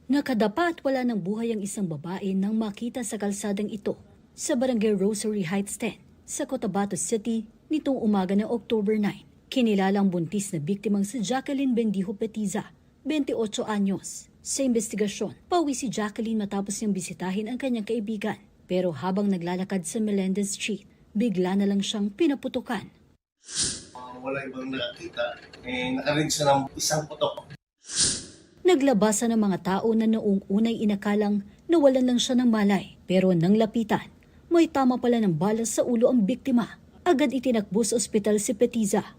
Nakadapa at wala ng buhay ang isang babae nang makita sa kalsadang ito sa Barangay Rosary Heights 10 sa Cotabato City nitong umaga ng October 9. Kinilalang buntis na biktimang si Jacqueline Bendijo Petiza, 28 anyos. Sa investigasyon, pauwi si Jacqueline matapos niyang bisitahin ang kanyang kaibigan. Pero habang naglalakad sa Melendez Street, bigla na lang siyang pinaputukan. Wala ibang nakakita. Nakarinig siya ng isang putok. Naglabasan ng mga tao na noong unay inakalang nawalan lang siya ng malay. Pero nang lapitan, may tama pala ng bala sa ulo ang biktima. Agad itinakbo sa ospital si Petiza.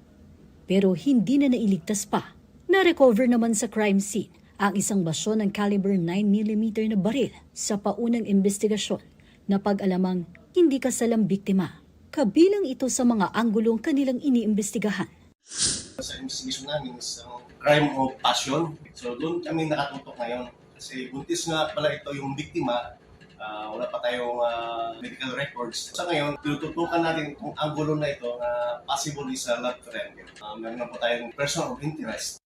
Pero hindi na nailigtas pa. Na-recover naman sa crime scene ang isang basyo ng caliber 9mm na baril sa paunang investigasyon na pag-alamang hindi kasalang biktima. Kabilang ito sa mga anggulong kanilang iniimbestigahan. Sa investigation namin is crime of passion. So doon kami nakatutok ngayon. Kasi buntis nga pala ito yung biktima. Wala pa tayong medical records. Sa ngayon, tinututukan natin kung anggulo na ito na possible is a love triangle. Meron na po tayong person of interest.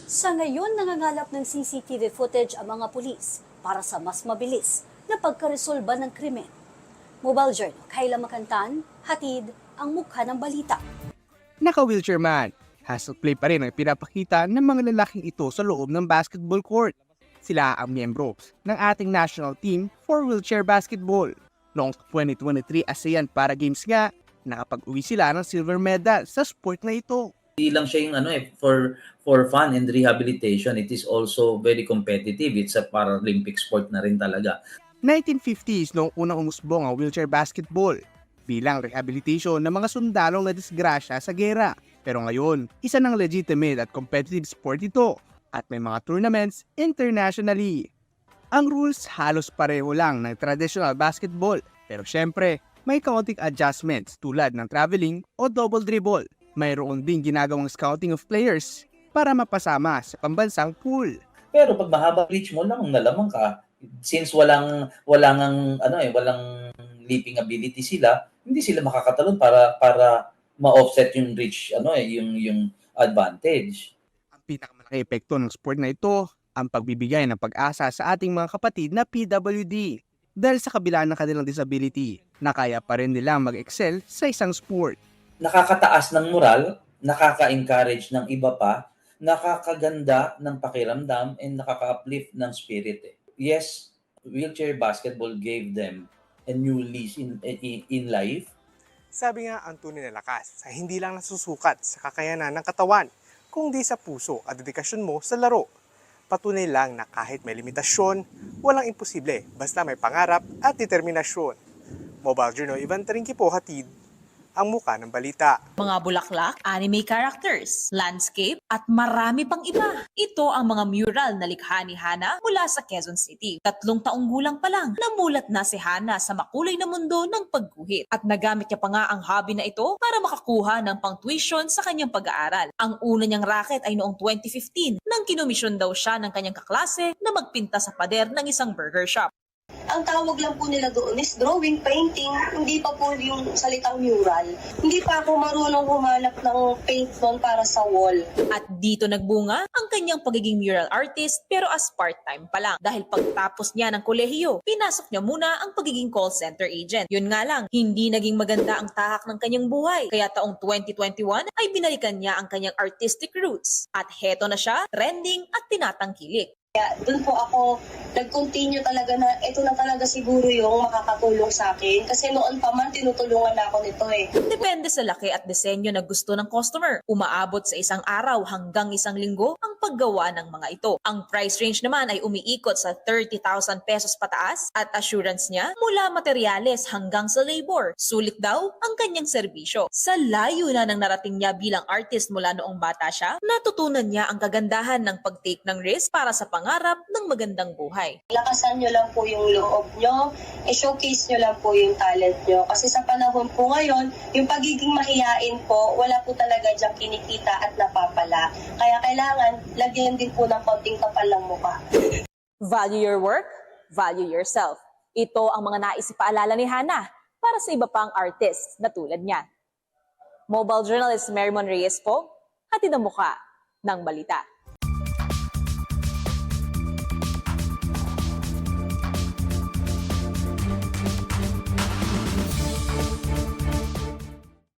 Sa ngayon, nangangalap ng CCTV footage ang mga pulis para sa mas mabilis na pagkaresolba ng krimen. Mobile Journal, Kayla Makantan, hatid ang mukha ng balita. Naka-wheelchair man, hustle play pa rin ang pinapakita ng mga lalaking ito sa loob ng basketball court. Sila ang miyembro ng ating national team for wheelchair basketball. Noong 2023 ASEAN Para Games nga, nakapag-uwi sila ng silver medal sa sport na ito. Hindi lang siya yung for fun and rehabilitation. It is also very competitive. It's a Paralympic sport na rin talaga. 1950s noong unang umusbong ang wheelchair basketball bilang rehabilitation ng mga sundalong na disgrasya sa gera. Pero ngayon, isa ng legitimate at competitive sport ito at may mga tournaments internationally. Ang rules halos pareho lang ng traditional basketball, pero syempre, may kaunting adjustments tulad ng traveling o double dribble. Mayroon din ginagawang scouting of players para mapasama sa pambansang pool. Pero pag mahaba reach mo lang, nalamang ka. Since walang leaping ability sila, hindi sila makakatalon para ma-offset yung reach, yung advantage. Ang pinakamalaki epekto ng sport na ito, ang pagbibigay ng pag-asa sa ating mga kapatid na PWD. Dahil sa kabila ng kanilang disability, na kaya pa rin nilang mag-excel sa isang sport. Nakakataas ng moral, nakaka-encourage ng iba pa, nakakaganda ng pakiramdam, and nakaka-uplift ng spirit. Yes, wheelchair basketball gave them a new lease in life. Sabi nga ang tunay na lakas ay hindi lang nasusukat sa kakayanan ng katawan, kundi sa puso at dedikasyon mo sa laro. Patunay lang na kahit may limitasyon, walang imposible basta may pangarap at determinasyon. Mobile Journal, Ivan Taringki po, hatid ang mukha ng balita. Mga bulaklak, anime characters, landscape, at marami pang iba. Ito ang mga mural na likha ni Hana mula sa Quezon City. 3 taong gulang pa lang, namulat na si Hana sa makulay na mundo ng pagguhit. At nagamit niya pa nga ang hobby na ito para makakuha ng pang-tuition sa kanyang pag-aaral. Ang una niyang racket ay noong 2015 nang kinumisyon daw siya ng kanyang kaklase na magpinta sa pader ng isang burger shop. Ang tawag lang po nila doon is drawing, painting, hindi pa po yung salitang mural. Hindi pa ako marunong humanap ng paint doon para sa wall. At dito nagbunga ang kanyang pagiging mural artist pero as part-time pa lang. Dahil pagtapos niya ng kolehiyo, pinasok niya muna ang pagiging call center agent. Yun nga lang, hindi naging maganda ang tahak ng kanyang buhay. Kaya taong 2021 ay binalikan niya ang kanyang artistic roots. At heto na siya, trending at tinatangkilik. Kaya doon po ako nag-continue talaga na ito na talaga siguro yung makakatulong sa akin. Kasi noon pa man tinutulungan na ako nito eh. Depende sa laki at disenyo na gusto ng customer. Umaabot sa isang araw hanggang 1 linggo ang paggawa ng mga ito. Ang price range naman ay umiikot sa 30,000 pesos pataas at assurance niya mula materyales hanggang sa labor. Sulit daw ang kanyang serbisyo. Sa layo na ng narating niya bilang artist mula noong bata siya, natutunan niya ang kagandahan ng pag-take ng risk para sa pangarap ng magandang buhay. Lakasan nyo lang po yung loob nyo, i-showcase nyo lang po yung talent nyo. Kasi sa panahon po ngayon, yung pagiging mahiyain po, wala po talaga diyang kinikita at napapala. Kaya kailangan, lagyan din po ng konting kapal ng mukha. Value your work, value yourself. Ito ang mga naisipaalala ni Hana para sa iba pang artists na tulad niya. Mobile journalist Marymon Reyes po, hatid ang mukha ng balita.